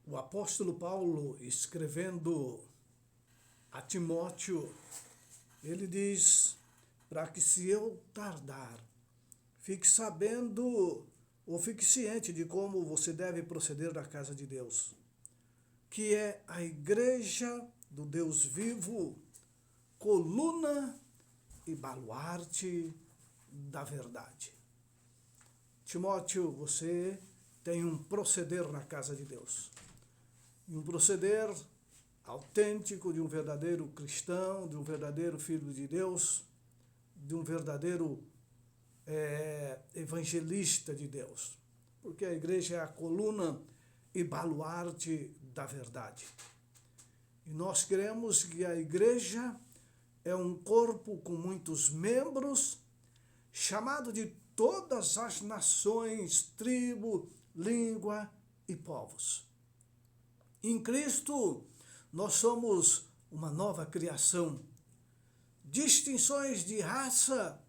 O apóstolo Paulo, escrevendo a Timóteo, ele diz, para que se eu tardar, fique sabendo ou fique ciente de como você deve proceder na casa de Deus, que é a igreja do Deus vivo, coluna e baluarte da verdade. Timóteo, você tem um proceder na casa de Deus. E um proceder autêntico de um verdadeiro cristão, de um verdadeiro filho de Deus, de um verdadeiro evangelista de Deus. Porque a igreja é a coluna e baluarte da verdade. E nós cremos que a igreja é um corpo com muitos membros, chamado de todas as nações, tribo, língua e povos. Em Cristo, nós somos uma nova criação. Distinções de raça,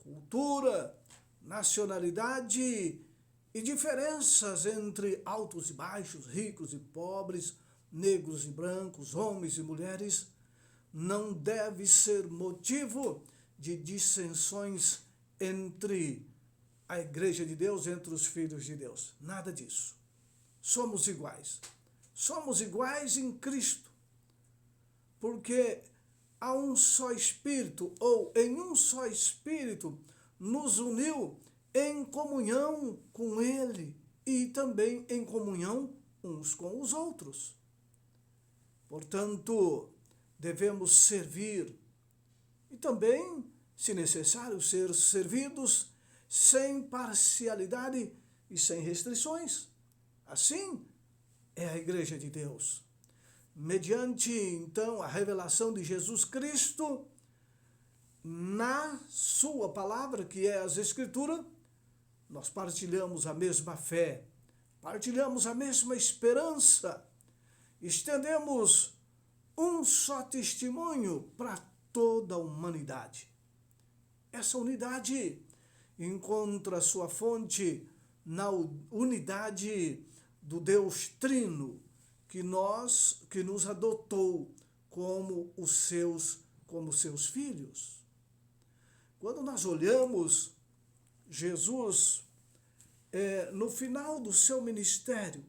cultura, nacionalidade e diferenças entre altos e baixos, ricos e pobres, negros e brancos, homens e mulheres, não deve ser motivo de dissensões entre a igreja de Deus, entre os filhos de Deus. Nada disso. Somos iguais. Somos iguais em Cristo, porque há um só Espírito, ou em um só Espírito, nos uniu em comunhão com Ele e também em comunhão uns com os outros. Portanto, devemos servir e também, se necessário, ser servidos sem parcialidade e sem restrições. Assim é a Igreja de Deus. Mediante, então, a revelação de Jesus Cristo, na sua palavra, que é as Escrituras, nós partilhamos a mesma fé, partilhamos a mesma esperança, estendemos um só testemunho para toda a humanidade. Essa unidade encontra sua fonte na unidade do Deus Trino, que nos adotou como seus filhos. Quando nós olhamos Jesus, no final do seu ministério,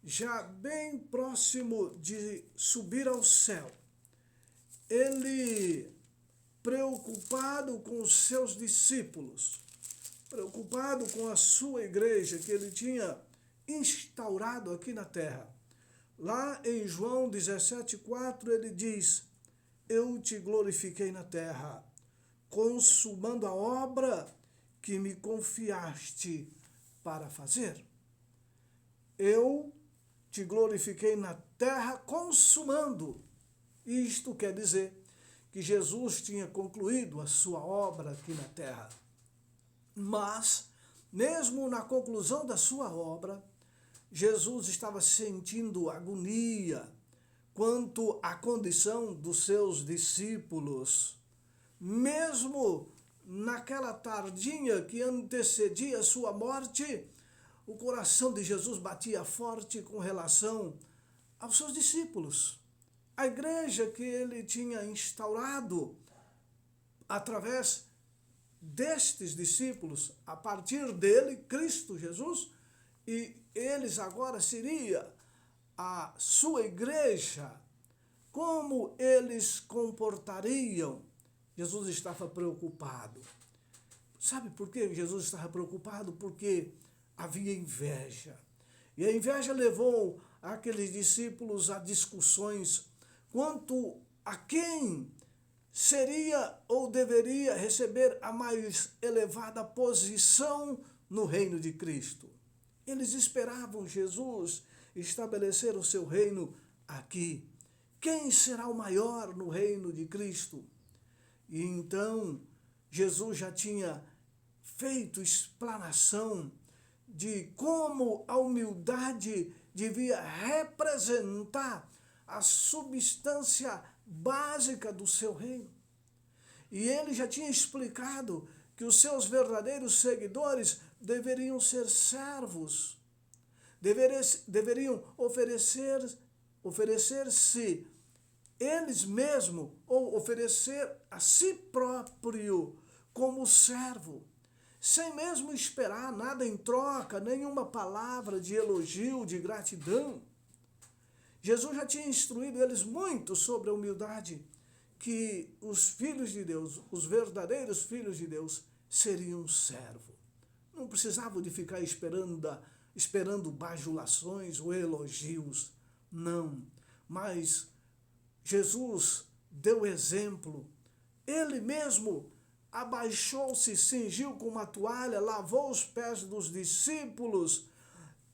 já bem próximo de subir ao céu, ele, preocupado com os seus discípulos, preocupado com a sua igreja que ele tinha instaurado aqui na terra. Lá em João 17,4 ele diz, eu te glorifiquei na terra, consumando a obra que me confiaste para fazer. Eu te glorifiquei na terra consumando. Isto quer dizer que Jesus tinha concluído a sua obra aqui na terra. Mas, mesmo na conclusão da sua obra, Jesus estava sentindo agonia quanto à condição dos seus discípulos. Mesmo naquela tardinha que antecedia a sua morte, o coração de Jesus batia forte com relação aos seus discípulos. A igreja que ele tinha instaurado através destes discípulos, a partir dele, Cristo Jesus, e eles agora seria a sua igreja. Como eles comportariam? Jesus estava preocupado. Sabe por que Jesus estava preocupado? Porque havia inveja. E a inveja levou aqueles discípulos a discussões quanto a quem seria ou deveria receber a mais elevada posição no reino de Cristo. Eles esperavam Jesus estabelecer o seu reino aqui. Quem será o maior no reino de Cristo? E então, Jesus já tinha feito explanação de como a humildade devia representar a substância básica do seu reino. E ele já tinha explicado que os seus verdadeiros seguidores deveriam ser servos, deveriam oferecer-se eles mesmos, ou oferecer a si próprio como servo, sem mesmo esperar nada em troca, nenhuma palavra de elogio, de gratidão. Jesus já tinha instruído eles muito sobre a humildade, que os filhos de Deus, os verdadeiros filhos de Deus, seriam servos. Não precisavam de ficar esperando bajulações ou elogios, não. Mas Jesus deu exemplo. Ele mesmo abaixou-se, cingiu com uma toalha, lavou os pés dos discípulos,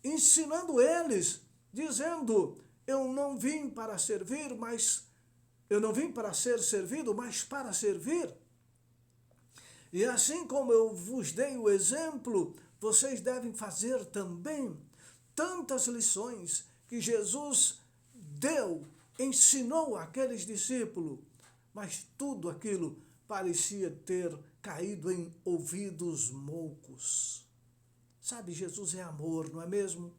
ensinando eles, dizendo: eu não vim para ser servido, mas para servir. E assim como eu vos dei o exemplo, vocês devem fazer também. Tantas lições que Jesus ensinou àqueles discípulos, mas tudo aquilo parecia ter caído em ouvidos moucos. Sabe, Jesus é amor, não é mesmo?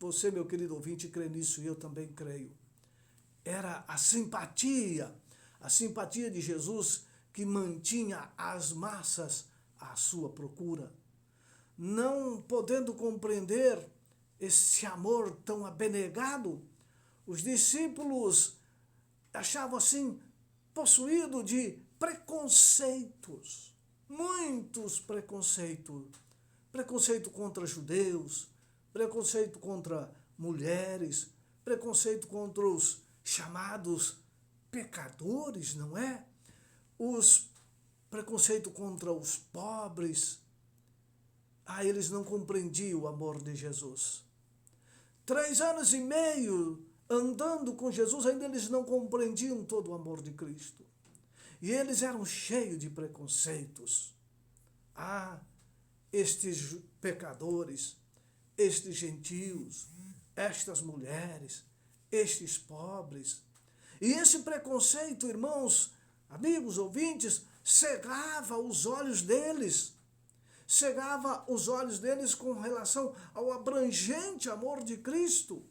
Você, meu querido ouvinte, crê nisso e eu também creio. Era a simpatia de Jesus que mantinha as massas à sua procura. Não podendo compreender esse amor tão abnegado, os discípulos achavam assim, possuídos de preconceitos, muitos preconceitos. Preconceito contra judeus, preconceito contra mulheres, preconceito contra os chamados pecadores, não é? Os preconceito contra os pobres. Eles não compreendiam o amor de Jesus. 3 anos e meio andando com Jesus, ainda eles não compreendiam todo o amor de Cristo. E eles eram cheios de preconceitos. Estes pecadores, estes gentios, estas mulheres, estes pobres. E esse preconceito, irmãos, amigos, ouvintes, cegava os olhos deles. Cegava os olhos deles com relação ao abrangente amor de Cristo,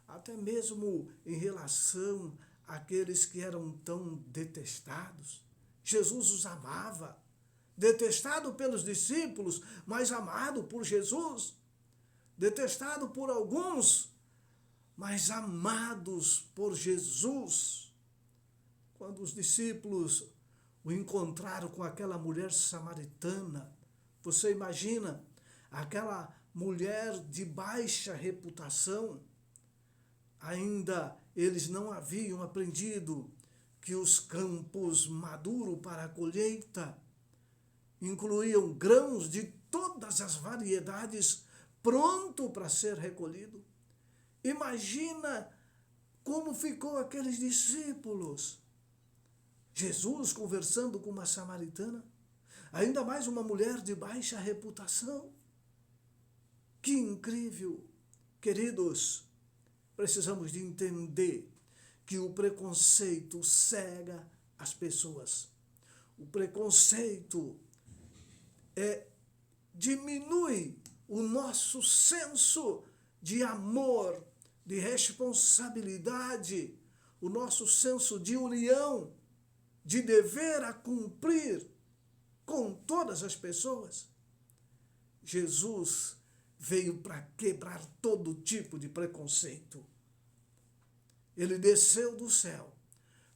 até mesmo em relação àqueles que eram tão detestados. Jesus os amava, detestado pelos discípulos, mas amado por Jesus, detestado por alguns, mas amados por Jesus. Quando os discípulos o encontraram com aquela mulher samaritana, você imagina, aquela mulher de baixa reputação, ainda eles não haviam aprendido que os campos maduros para a colheita incluíam grãos de todas as variedades pronto para ser recolhido. Imagina como ficou aqueles discípulos. Jesus conversando com uma samaritana, ainda mais uma mulher de baixa reputação. Que incrível! Queridos, precisamos de entender que o preconceito cega as pessoas. O preconceito diminui o nosso senso de amor, de responsabilidade, o nosso senso de união, de dever a cumprir com todas as pessoas. Jesus veio para quebrar todo tipo de preconceito. Ele desceu do céu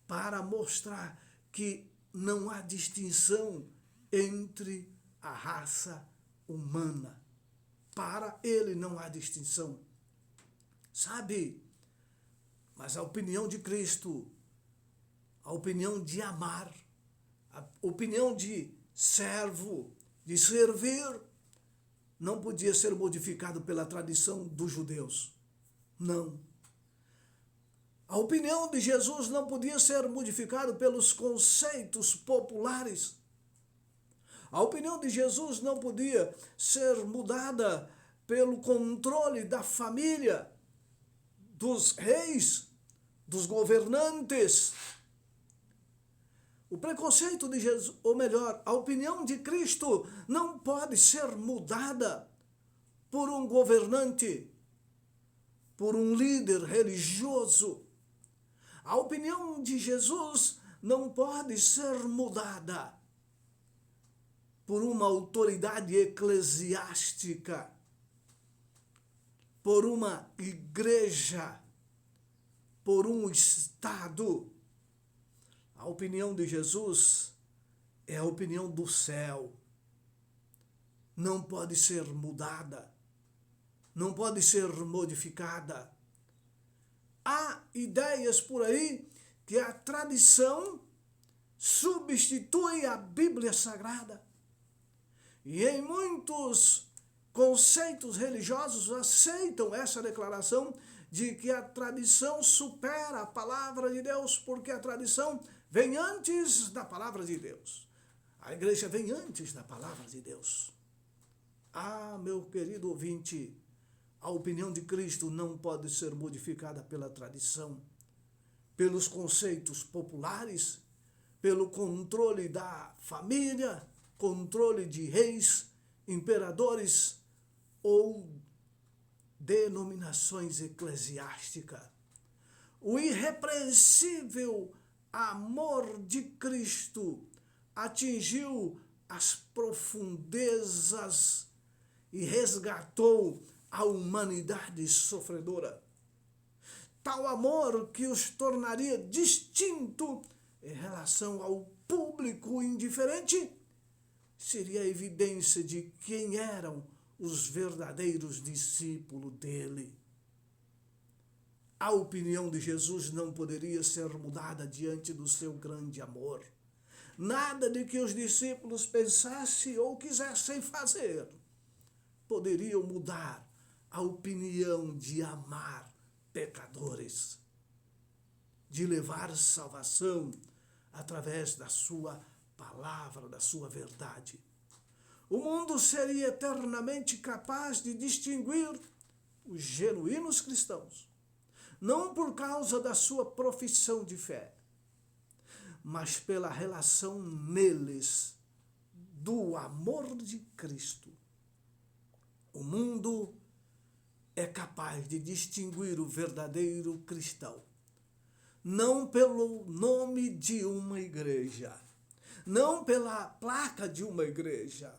para mostrar que não há distinção entre a raça humana. Para ele não há distinção. Sabe? Mas a opinião de Cristo, a opinião de amar, a opinião de servo, de servir, não podia ser modificado pela tradição dos judeus. Não. A opinião de Jesus não podia ser modificada pelos conceitos populares. A opinião de Jesus não podia ser mudada pelo controle da família, dos reis, dos governantes. O preconceito de Jesus, ou melhor, a opinião de Cristo não pode ser mudada por um governante, por um líder religioso. A opinião de Jesus não pode ser mudada por uma autoridade eclesiástica, por uma igreja, por um Estado. A opinião de Jesus é a opinião do céu. Não pode ser mudada, não pode ser modificada. Há ideias por aí que a tradição substitui a Bíblia Sagrada. E em muitos conceitos religiosos aceitam essa declaração de que a tradição supera a palavra de Deus, porque a tradição vem antes da palavra de Deus. A igreja vem antes da palavra de Deus. Ah, meu querido ouvinte, a opinião de Cristo não pode ser modificada pela tradição, pelos conceitos populares, pelo controle da família, controle de reis, imperadores ou denominações eclesiásticas. O irrepreensível amor de Cristo atingiu as profundezas e resgatou a humanidade sofredora. Tal amor que os tornaria distinto em relação ao público indiferente seria a evidência de quem eram os verdadeiros discípulos dele. A opinião de Jesus não poderia ser mudada diante do seu grande amor. Nada de que os discípulos pensassem ou quisessem fazer poderiam mudar a opinião de amar pecadores, de levar salvação através da sua palavra, da sua verdade. O mundo seria eternamente capaz de distinguir os genuínos cristãos, não por causa da sua profissão de fé, mas pela relação neles do amor de Cristo. O mundo é capaz de distinguir o verdadeiro cristão, não pelo nome de uma igreja, não pela placa de uma igreja.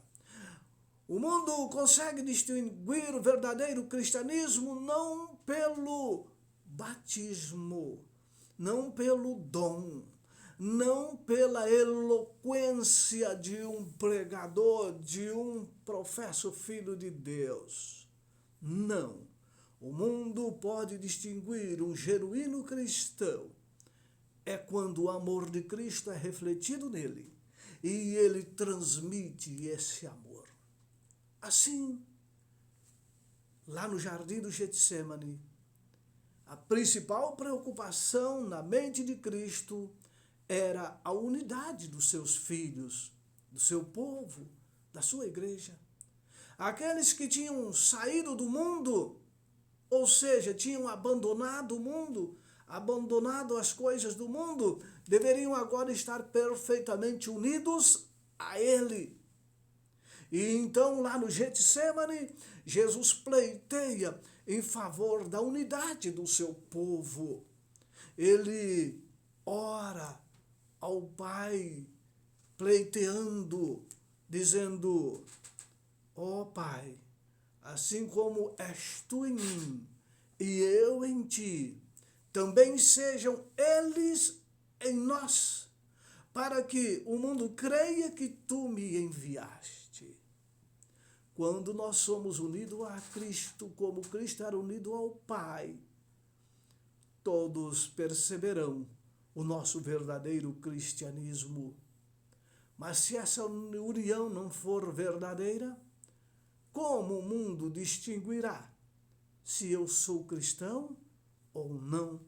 O mundo consegue distinguir o verdadeiro cristianismo não pelo batismo, não pelo dom, não pela eloquência de um pregador, de um professo filho de Deus. Não. O mundo pode distinguir um genuíno cristão é quando o amor de Cristo é refletido nele e ele transmite esse amor. Assim, lá no jardim do Getsemane, a principal preocupação na mente de Cristo era a unidade dos seus filhos, do seu povo, da sua igreja. Aqueles que tinham saído do mundo, ou seja, tinham abandonado o mundo, abandonado as coisas do mundo, deveriam agora estar perfeitamente unidos a Ele. E então, lá no Getsemane, Jesus pleiteia em favor da unidade do seu povo. Ele ora ao Pai, pleiteando, dizendo: ó Pai, assim como és tu em mim e eu em ti, também sejam eles em nós, para que o mundo creia que tu me enviaste. Quando nós somos unidos a Cristo, como Cristo era unido ao Pai, todos perceberão o nosso verdadeiro cristianismo. Mas se essa união não for verdadeira, como o mundo distinguirá se eu sou cristão ou não?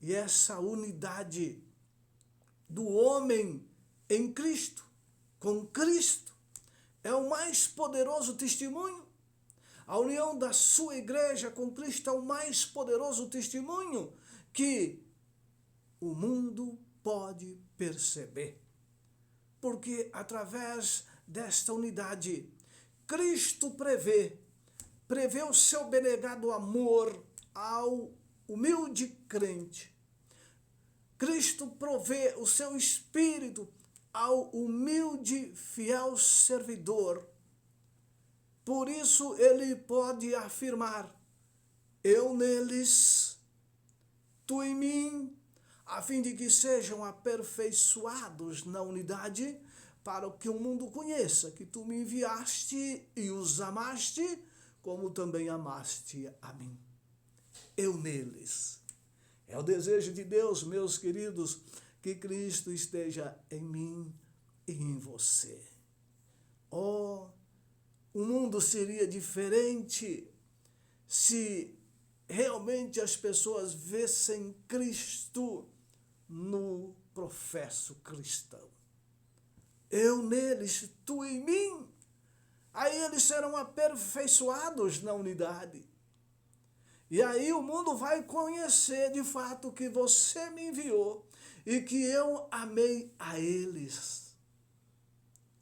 E essa unidade do homem em Cristo, com Cristo, é o mais poderoso testemunho. A união da sua igreja com Cristo é o mais poderoso testemunho que o mundo pode perceber. Porque através desta unidade, Cristo prevê o seu benegado amor ao humilde crente. Cristo provê o seu Espírito ao humilde, fiel servidor. Por isso ele pode afirmar: eu neles, tu em mim, a fim de que sejam aperfeiçoados na unidade, para que o mundo conheça que tu me enviaste e os amaste, como também amaste a mim. Eu neles. É o desejo de Deus, meus queridos, que Cristo esteja em mim e em você. Oh, o mundo seria diferente se realmente as pessoas vissem Cristo no professo cristão. Eu neles, tu em mim. Aí eles serão aperfeiçoados na unidade. E aí o mundo vai conhecer de fato que você me enviou e que eu amei a eles.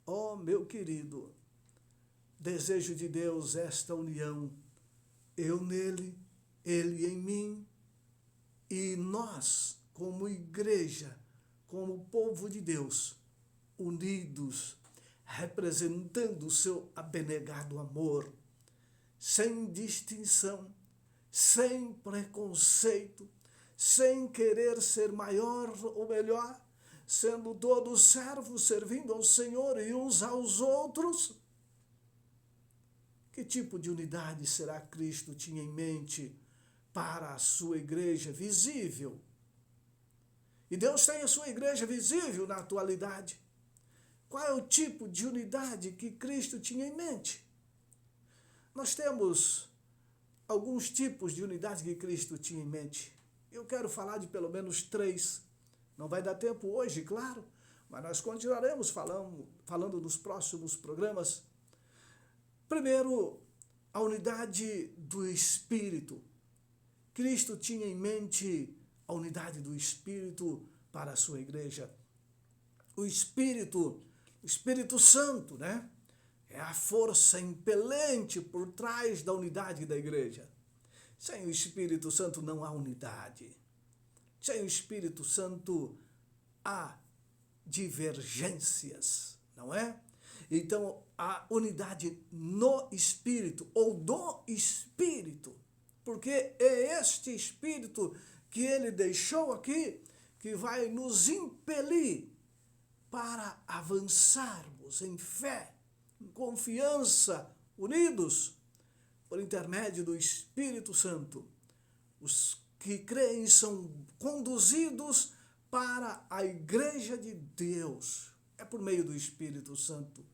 Oh, meu querido, desejo de Deus esta união. Eu nele, ele em mim, e nós, como igreja, como povo de Deus, unidos, representando o seu abnegado amor, sem distinção, sem preconceito, sem querer ser maior ou melhor, sendo todos servos, servindo ao Senhor e uns aos outros. Que tipo de unidade será Cristo tinha em mente para a sua igreja visível? E Deus tem a sua igreja visível na atualidade. Qual é o tipo de unidade que Cristo tinha em mente? Nós temos alguns tipos de unidade que Cristo tinha em mente. Eu quero falar de pelo menos 3. Não vai dar tempo hoje, claro, mas nós continuaremos falando nos próximos programas. Primeiro, a unidade do Espírito. Cristo tinha em mente a unidade do Espírito para a sua igreja. O Espírito Santo, né? É a força impelente por trás da unidade da igreja. Sem o Espírito Santo não há unidade. Sem o Espírito Santo há divergências, não é? Então, a unidade no Espírito, ou do Espírito, porque é este Espírito que ele deixou aqui, que vai nos impelir para avançarmos em fé, em confiança, unidos, por intermédio do Espírito Santo. Os que creem são conduzidos para a igreja de Deus. É por meio do Espírito Santo.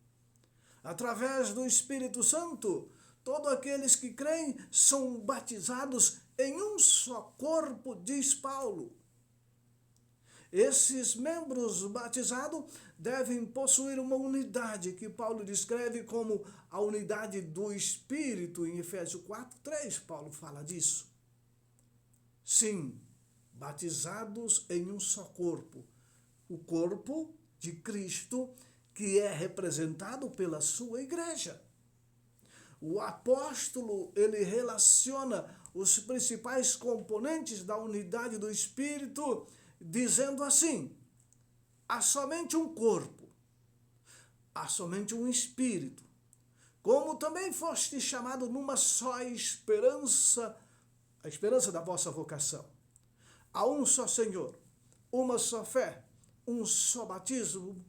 Através do Espírito Santo, todos aqueles que creem são batizados em um só corpo, diz Paulo. Esses membros batizados devem possuir uma unidade que Paulo descreve como a unidade do Espírito. Em Efésios 4:3, Paulo fala disso. Sim, batizados em um só corpo. O corpo de Cristo, que é representado pela sua igreja. O apóstolo, ele relaciona os principais componentes da unidade do Espírito, dizendo assim: há somente um corpo, há somente um Espírito, como também foste chamado numa só esperança, a esperança da vossa vocação. Há um só Senhor, uma só fé, um só batismo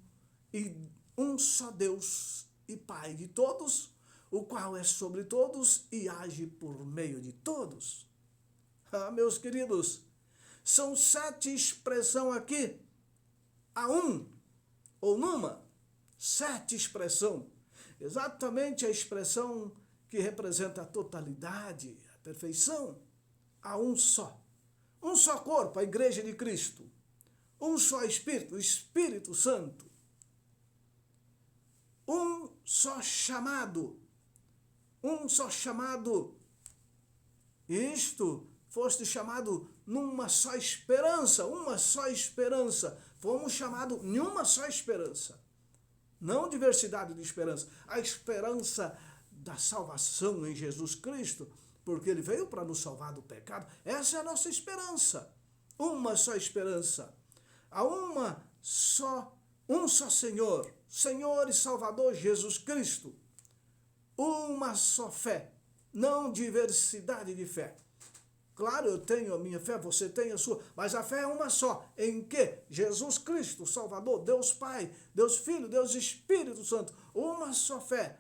e um só Deus e Pai de todos, o qual é sobre todos e age por meio de todos. Ah, meus queridos, são 7 expressões aqui, a um, ou numa, 7 expressões. Exatamente a expressão que representa a totalidade, a perfeição. Há um só corpo, a igreja de Cristo. Um só Espírito, o Espírito Santo. Um só chamado. Isto, foste chamado numa só esperança, uma só esperança. Fomos chamados em uma só esperança. Não diversidade de esperança. A esperança da salvação em Jesus Cristo porque ele veio para nos salvar do pecado. Essa é a nossa esperança. Uma só esperança. Há um só Senhor, Senhor e Salvador Jesus Cristo. Uma só fé, não diversidade de fé. Claro, eu tenho a minha fé, você tem a sua, mas a fé é uma só. Em que? Jesus Cristo, Salvador, Deus Pai, Deus Filho, Deus Espírito Santo. Uma só fé,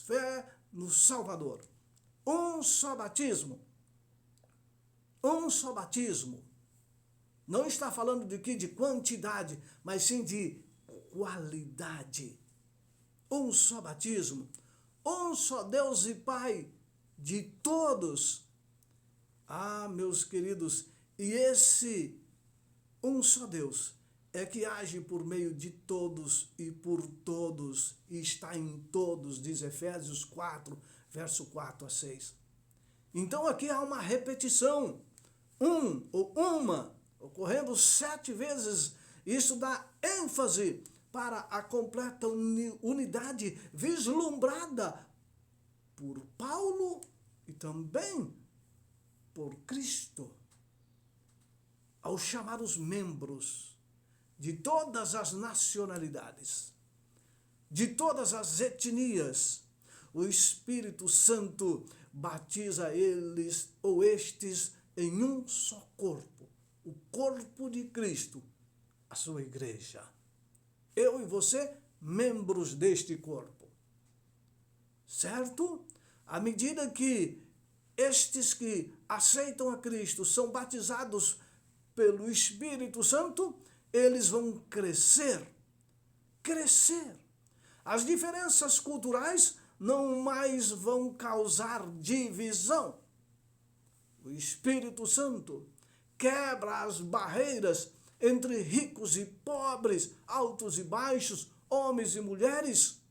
fé no Salvador. Um só batismo. Um só batismo. Não está falando de quantidade, mas sim de qualidade. Um só batismo. Um só Deus e Pai de todos. Ah, meus queridos, e esse um só Deus é que age por meio de todos e por todos e está em todos, diz Efésios 4, verso 4 a 6. Então aqui há uma repetição, um ou uma, ocorrendo 7 vezes. Isso dá ênfase para a completa unidade vislumbrada por Paulo e também por Cristo, ao chamar os membros de todas as nacionalidades, de todas as etnias, o Espírito Santo batiza eles ou estes em um só corpo, o corpo de Cristo, a sua igreja. Eu e você, membros deste corpo. Certo? À medida que estes que aceitam a Cristo são batizados pelo Espírito Santo, eles vão crescer. Crescer. As diferenças culturais não mais vão causar divisão. O Espírito Santo quebra as barreiras entre ricos e pobres, altos e baixos, homens e mulheres.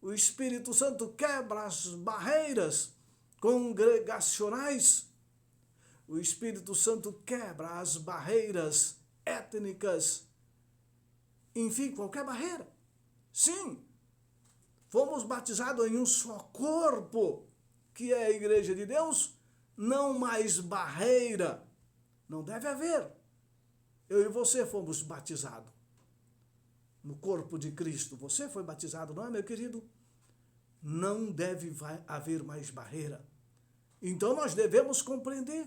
O Espírito Santo quebra as barreiras congregacionais. O Espírito Santo quebra as barreiras étnicas. Enfim, qualquer barreira. Sim, fomos batizados em um só corpo, que é a Igreja de Deus, não mais barreira. Não deve haver. Eu e você fomos batizados no corpo de Cristo. Você foi batizado, não é, meu querido? Não deve haver mais barreira. Então nós devemos compreender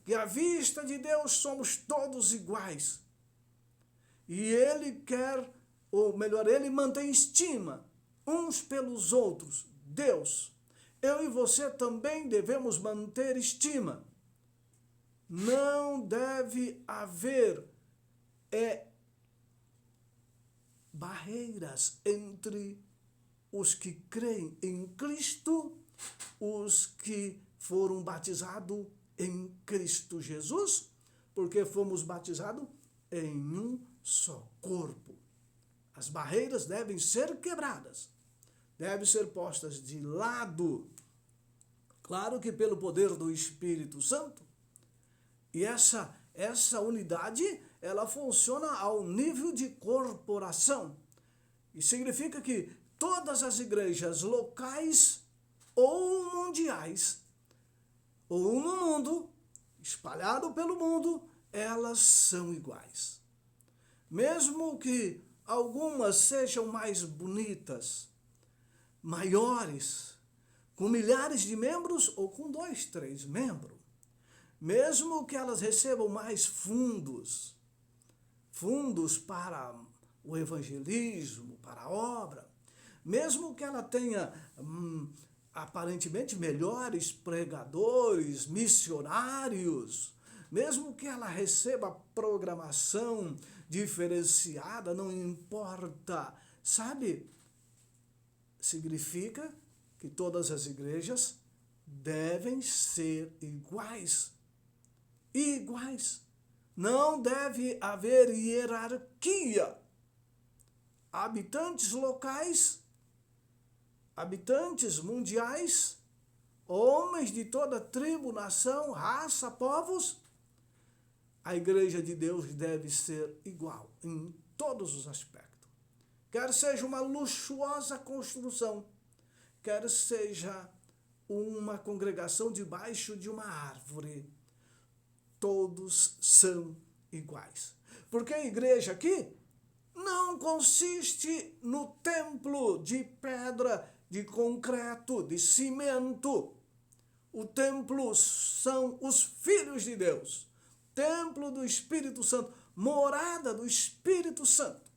que à vista de Deus somos todos iguais. E Ele quer, ou melhor, Ele mantém estima uns pelos outros. Deus, eu e você também devemos manter estima. Não deve haver barreiras entre os que creem em Cristo, os que foram batizados em Cristo Jesus, porque fomos batizados em um só corpo. As barreiras devem ser quebradas, devem ser postas de lado. Claro que pelo poder do Espírito Santo. E essa unidade, ela funciona ao nível de corporação. E significa que todas as igrejas locais ou mundiais, ou no mundo, espalhado pelo mundo, elas são iguais. Mesmo que algumas sejam mais bonitas, maiores, com milhares de membros ou com 2, 3 membros. Mesmo que elas recebam mais fundos para o evangelismo, para a obra, mesmo que ela tenha aparentemente melhores pregadores, missionários, mesmo que ela receba programação diferenciada, não importa, sabe? Significa que todas as igrejas devem ser iguais. Iguais. Não deve haver hierarquia. Habitantes locais, habitantes mundiais, homens de toda tribo, nação, raça, povos, a igreja de Deus deve ser igual em todos os aspectos. Quer seja uma luxuosa construção, quer seja uma congregação debaixo de uma árvore. Todos são iguais. Porque a igreja aqui não consiste no templo de pedra, de concreto, de cimento. O templo são os filhos de Deus. Templo do Espírito Santo, morada do Espírito Santo.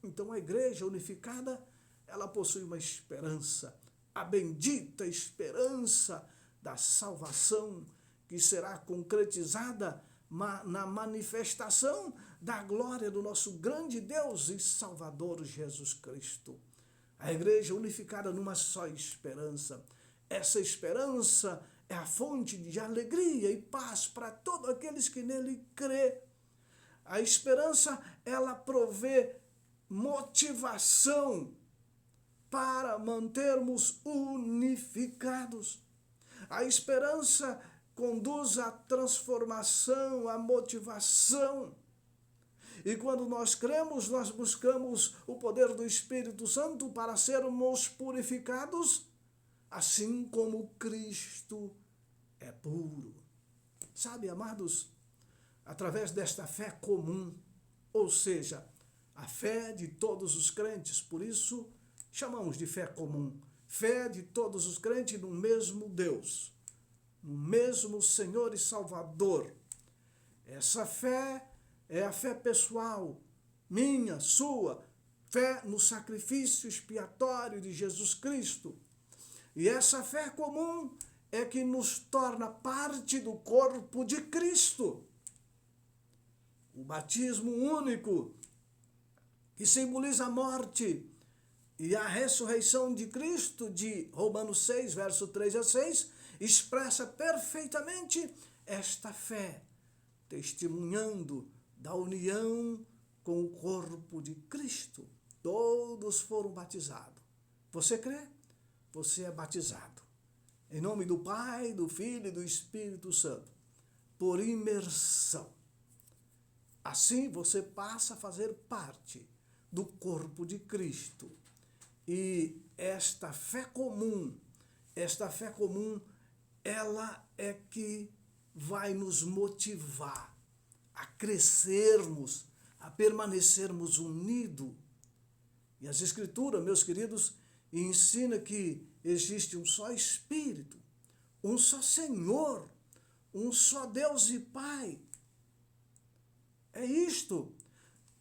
Então a igreja unificada, ela possui uma esperança, a bendita esperança da salvação, que será concretizada na manifestação da glória do nosso grande Deus e Salvador Jesus Cristo. A igreja unificada numa só esperança. Essa esperança é a fonte de alegria e paz para todos aqueles que nele crê. A esperança, ela provê motivação para mantermos unificados. A esperança conduz à transformação, à motivação. E quando nós cremos, nós buscamos o poder do Espírito Santo para sermos purificados, assim como Cristo é puro. Sabe, amados, através desta fé comum, ou seja, a fé de todos os crentes, por isso chamamos de fé comum, fé de todos os crentes no mesmo Deus, no mesmo Senhor e Salvador. Essa fé é a fé pessoal, minha, sua, fé no sacrifício expiatório de Jesus Cristo. E essa fé comum é que nos torna parte do corpo de Cristo. O batismo único, que simboliza a morte e a ressurreição de Cristo, de Romanos 6, verso 3 a 6, expressa perfeitamente esta fé, testemunhando da união com o corpo de Cristo. Todos foram batizados. Você crê? Você é batizado. Em nome do Pai, do Filho e do Espírito Santo. Por imersão. Assim você passa a fazer parte do corpo de Cristo. E esta fé comum, ela é que vai nos motivar a crescermos, a permanecermos unidos. E as Escrituras, meus queridos, ensina que existe um só Espírito, um só Senhor, um só Deus e Pai. É isto.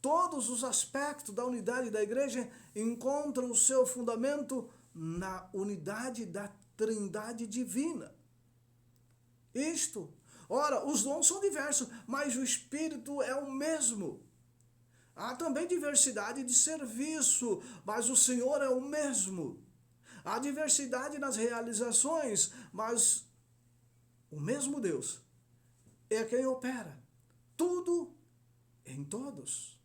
Todos os aspectos da unidade da igreja encontram o seu fundamento na unidade da Trindade divina. Isto. Ora, os dons são diversos, mas o Espírito é o mesmo. Há também diversidade de serviço, mas o Senhor é o mesmo. Há diversidade nas realizações, mas o mesmo Deus é quem opera tudo em todos.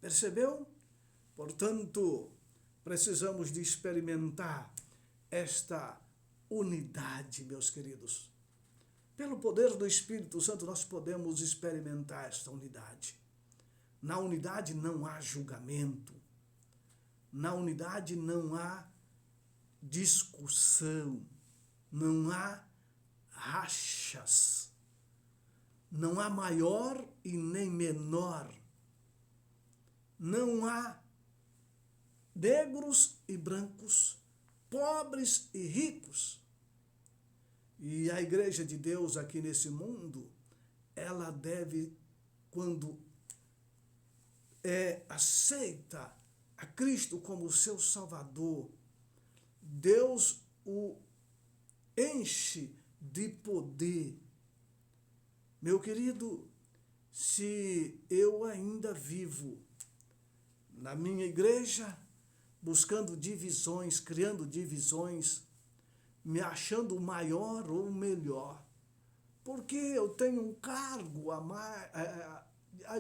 Percebeu? Portanto, precisamos de experimentar esta unidade, meus queridos. Pelo poder do Espírito Santo, nós podemos experimentar esta unidade. Na unidade não há julgamento. Na unidade não há discussão. Não há rachas. Não há maior e nem menor. Não há negros e brancos, pobres e ricos. E a igreja de Deus aqui nesse mundo, ela deve, quando aceita a Cristo como seu Salvador, Deus o enche de poder. Meu querido, se eu ainda vivo na minha igreja, buscando divisões, criando divisões, me achando maior ou melhor, porque eu tenho um cargo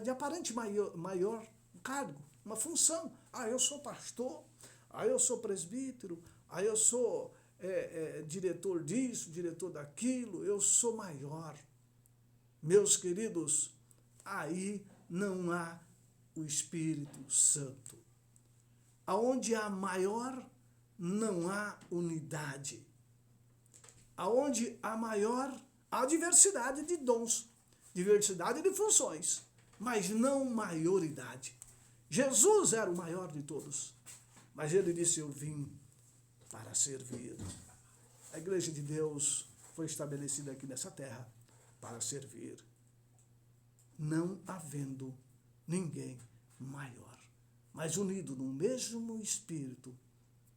de aparente maior, um cargo, uma função. Eu sou pastor, eu sou presbítero, eu sou diretor disso, diretor daquilo, eu sou maior. Meus queridos, aí não há o Espírito Santo. Aonde há maior, não há unidade. aonde há diversidade de dons, diversidade de funções, mas não maioridade. Jesus era o maior de todos, mas ele disse: eu vim para servir. A igreja de Deus foi estabelecida aqui nessa terra para servir, não havendo ninguém maior, mas unido no mesmo Espírito,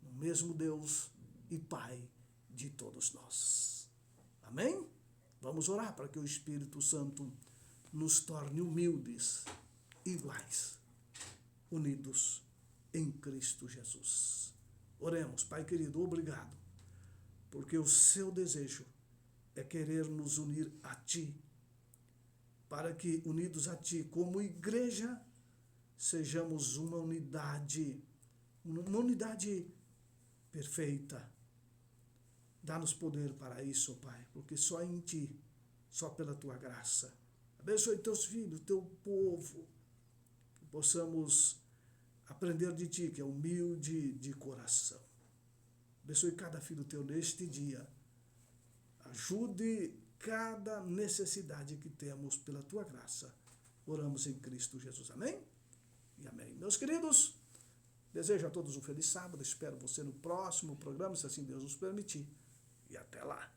no mesmo Deus e Pai de todos nós. Amém? Vamos orar para que o Espírito Santo nos torne humildes, iguais, unidos em Cristo Jesus. Oremos. Pai querido, obrigado, porque o seu desejo é querer nos unir a Ti, para que, unidos a Ti, como igreja, sejamos uma unidade perfeita. Dá-nos poder para isso, Pai, porque só em Ti, só pela Tua graça. Abençoe Teus filhos, Teu povo, que possamos aprender de Ti, que é humilde de coração. Abençoe cada filho Teu neste dia. Ajude cada necessidade que temos pela Tua graça. Oramos em Cristo Jesus. Amém? E amém. Meus queridos, desejo a todos um feliz sábado. Espero você no próximo programa, se assim Deus nos permitir. E até lá.